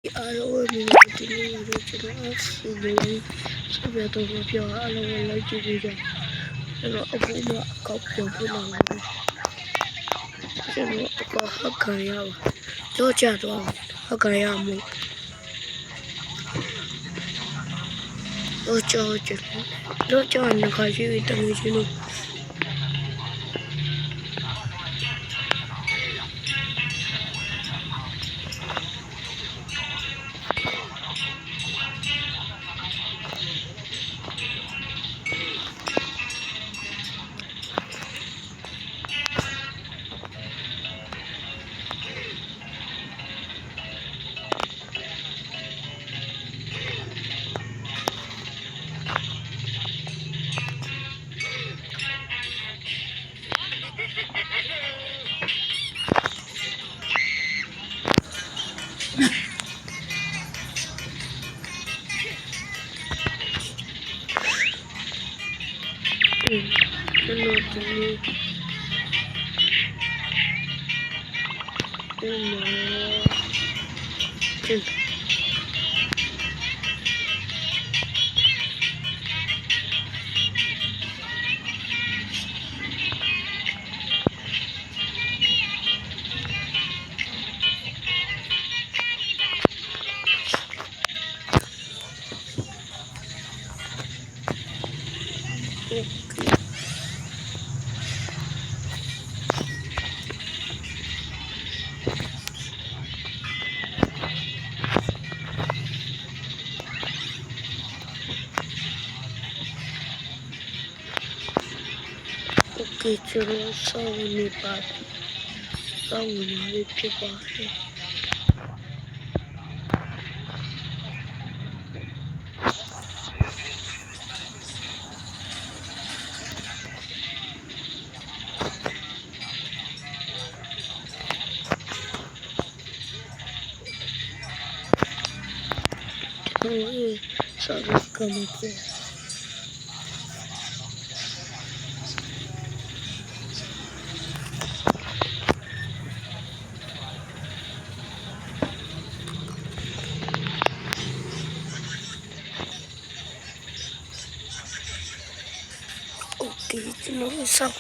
Alo, mình là Tiến Linh và chúng ta xử lý sự việc tôi vừaပြောalo lấy chữ gì rồi cho nó cũng mà có kiểu cái nào cho nó có hắc cái nào cho trả rồi hắc cái nào một nó cho anh là cái gì tầm gì chứ nó ok cho nó sau này bạn sau này đi chơi bạn ôi sao nó cầm cái ok cho nó xong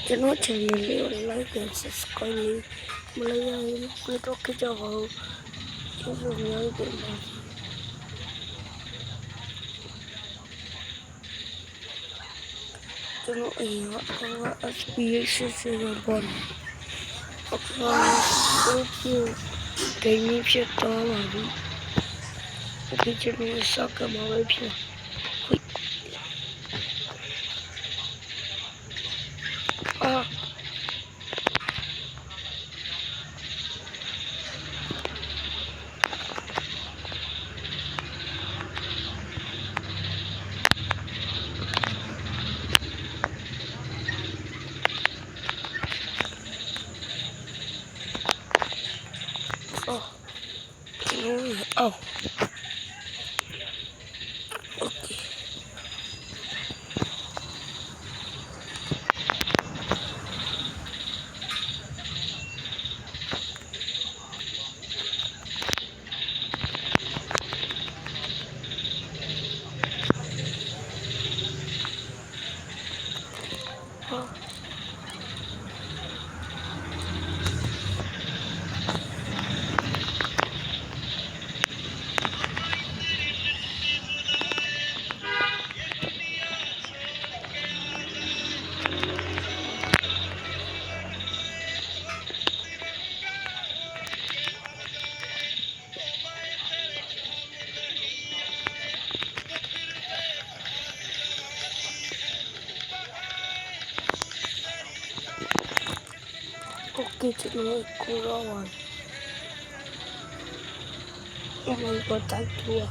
cho nó chẳng liệu like and subscribe mà lấy cái đó cái cho họ cho dùng nhớ để mà cho nó ý họ có SPH sẽ là bọn họ có nhiều cái nhịp sẽ to mà đi cái cho nó sao cả mà với phía oh okay ok cho nó cô rồi em này có tay thua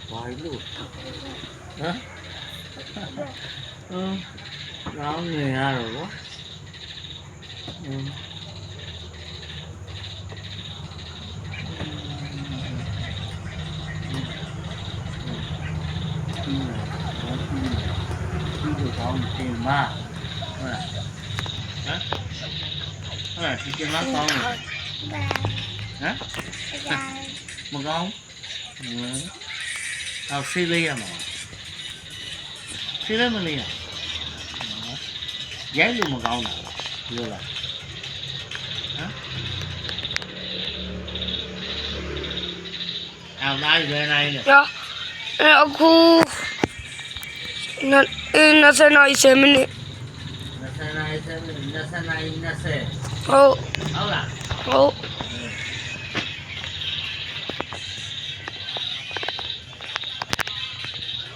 Why look? Hả? Nó người ra rồi quá. Con tiền ma. Hả? Hả? Chị chưa nói con rồi. Hả? Một con? Australia mà. Australia. Giấy luôn một con này. Vừa là. Hả? Đây về này nè. Dạ. Aku nasa naisip ni. Nasa naisip. Oh. Đâu là? Oh.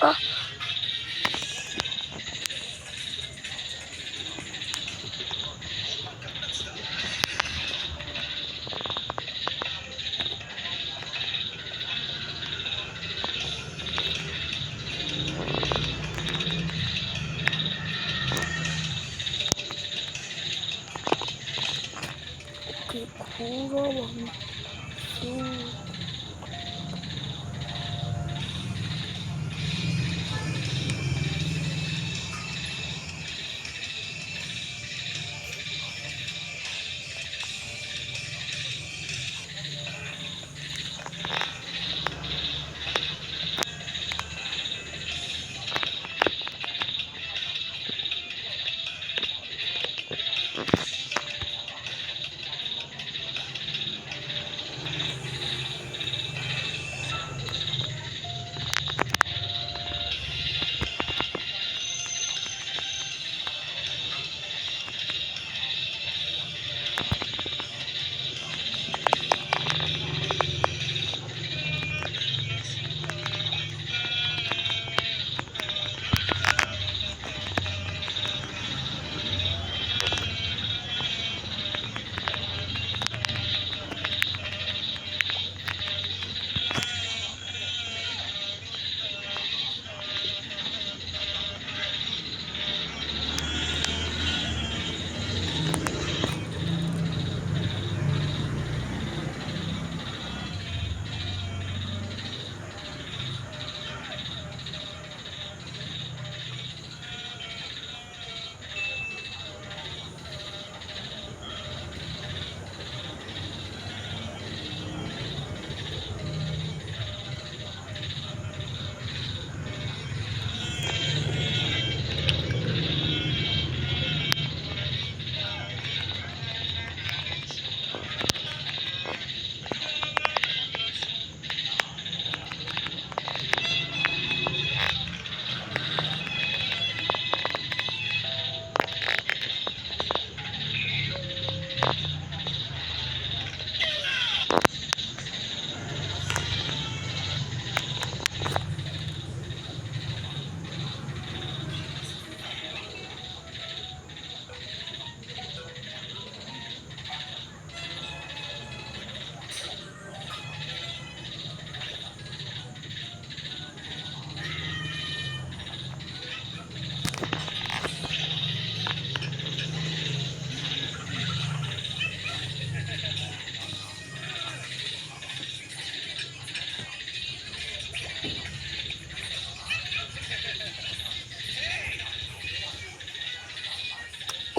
Ah.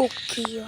Okay.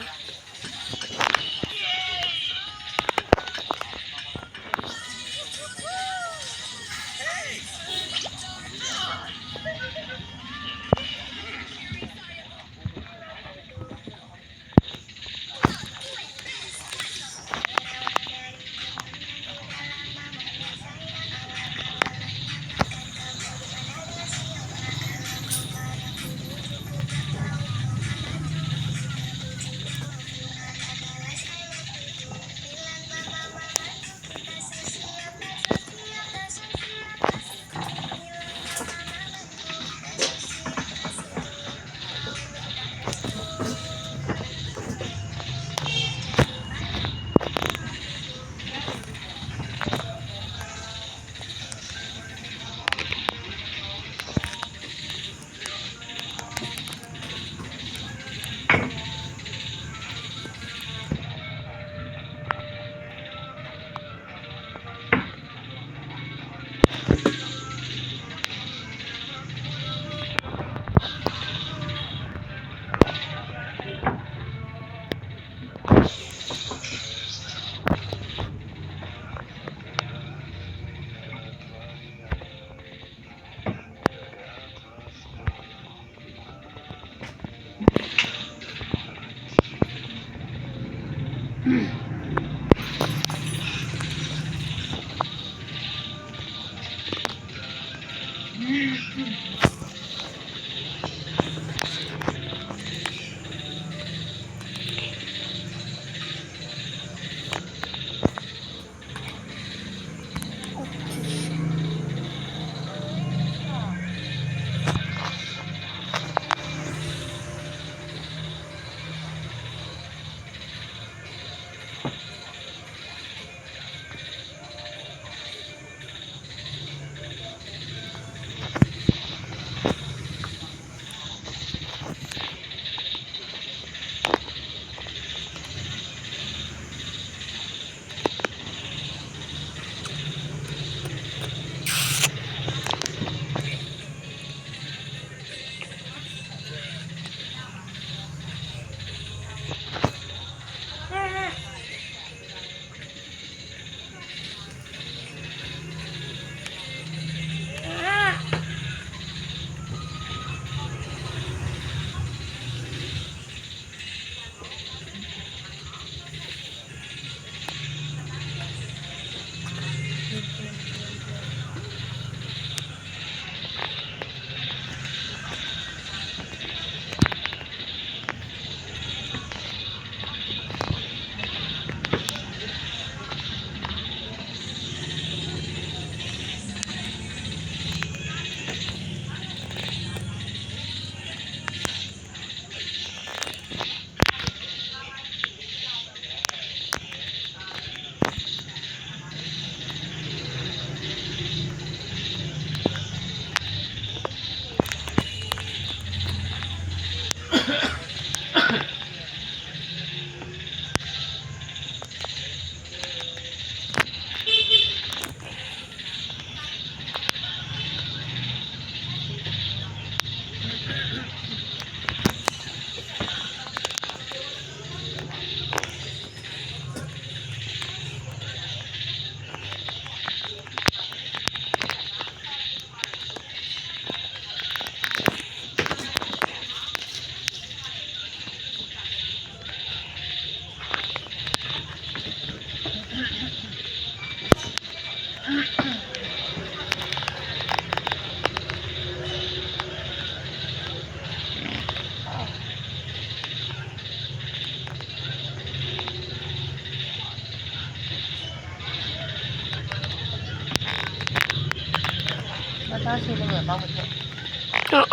သားရှိလို့တော့မဖြစ်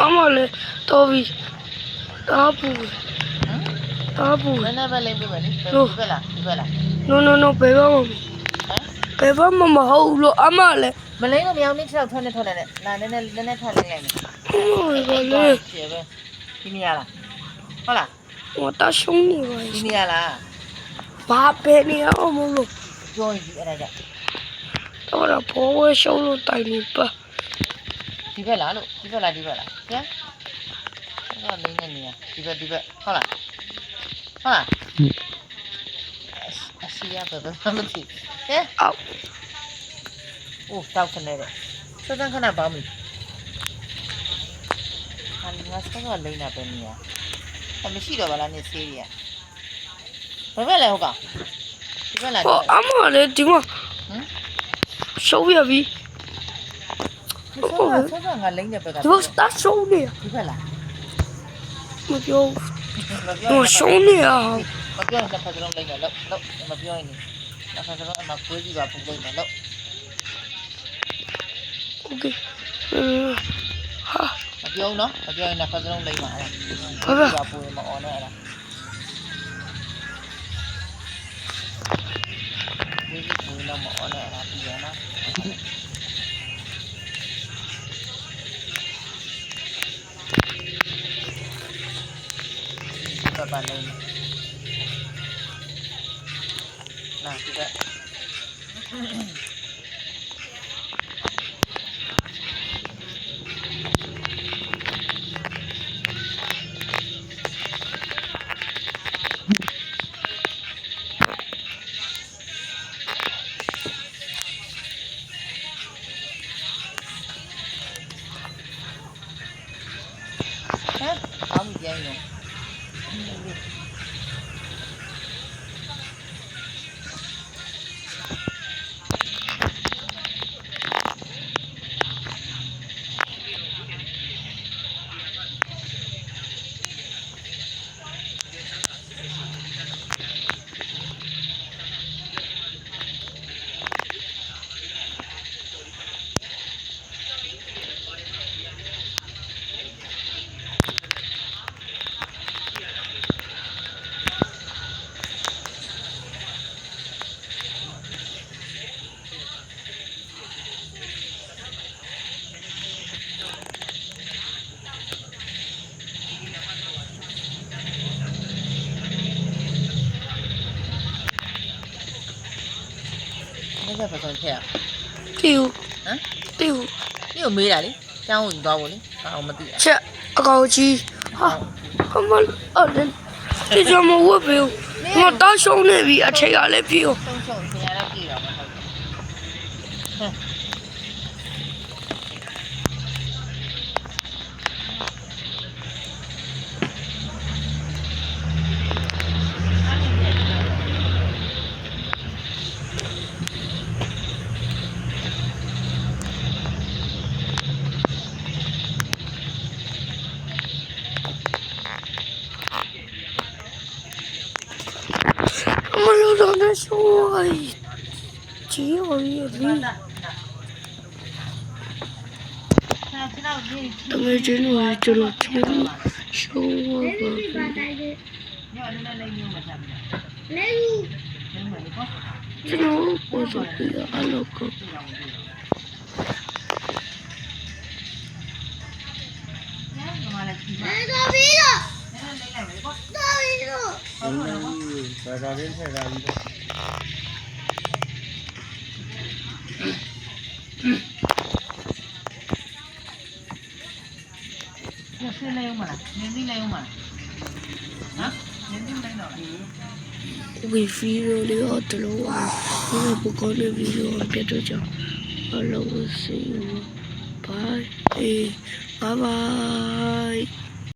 အမလည်းတော်ပြီတားပူ ဟမ် တားပူ နည်းနည်းပဲလိမ့်ပြမယ်လေဒီဘက်လား no ဘယ်တော့မှ ဟမ် ဘယ်တော့မှမဟုတ်ဘူးလို့အမလည်း မလိမ့်လို့မရောင်းနေချောက်ထွက်နေထွက်နေနာနည်းနည်းထွက်လိမ့်လိုက်မယ် ဟိုကလည်း ရှယ်ပဲဒီနေရလားဟုတ်လား ဟိုတာရှုံးနေပါ ဒီနေရလား ဘာပဲနေအောင်မလို့ ပြောရင်ဒီအဲ့ဒါကြောင့် တော့ဘောဝဲရှုံးလို့တိုင်နေပါ ဒီဘက်လားလို့ဒီဘက်လားဗျာတော့လိမ့်နေနေရဒီဘက်ဟုတ်လားအစီရပဲမသိဟဲ့ အောက် အိုးတောက်ခနဲ့တဲ့စစခဏပါမိဟာငါစကားလိမ့်နေပဲနေရအမရှိတော့ဗလားနေဆေးရဘယ်ဘက်လဲဟုတ်ကဒီဘက်လား ဟိုအမလည်းဒီမှာ ဟမ် ရှုံးရပြီ စစငါလိမ့်နေပဲက ဒီမှာတာရှုံးနေ ဒီဘက်လား မပြောဟိုရှုံးနေရ မပြောရင်တစ်ဖက်လုံးလိမ့်နေလို့မပြောရင်တစ်ဖက်လုံးအမကွေးကြည့်ပါပူလိမ့်နေလို့ โอเคဟာ မပြောနော်မပြောရင်တစ်ဖက်လုံးလိမ့်ပါအဲ့ဒါပူရင်မအော်နဲ့အဲ့ဒါဒီပူရင်မအော်နဲ့အဲ့ဒါပြီးရနော်ပါလိမ့်နာဒီကဟမ်အောင်းပြန်နေ ဖက်ပစုံထည့်ရ တီဦး ဟမ် တီဦး ဒီကိုမေးတာလေကျောင်းကိုသွားဖို့လေဘာအောင်မသိ ချက်အကောင်ကြီးဟာကမအဲ့ဒီကြမဝတ်ပြီမတောက်ရှုံးနေပြီအထက်ကလည်းပြေဦး ဆုံးရှုံးဆရာလည်းကြည့်တော့မဟုတ်ဘူး မလို့တော့နေဆိုးကြီးရော်ရီလီ 那知道你 တကယ်ချင်းတော့ကျွန်တော်ချင်းရှုံးပါ 你把带的，你把那来牛嘛啥不的？来牛，牛嘛你看， ကျွန်တော်ပေါ်ဆိုပြီးအလုပ်ကို 来大鼻子，来没个？大鼻子， ဘာသာရင်းထည့်တာကြီး 这谁来用嘛啦？年纪来用嘛？啊？年纪来了。 ဝီဗီဒီယိုလေးတော့တလို့ဒီပကောလေးဗီဒီယိုပြတ်တော့ကြောင်းအလုပ်စီဘိုင်ဘိုင်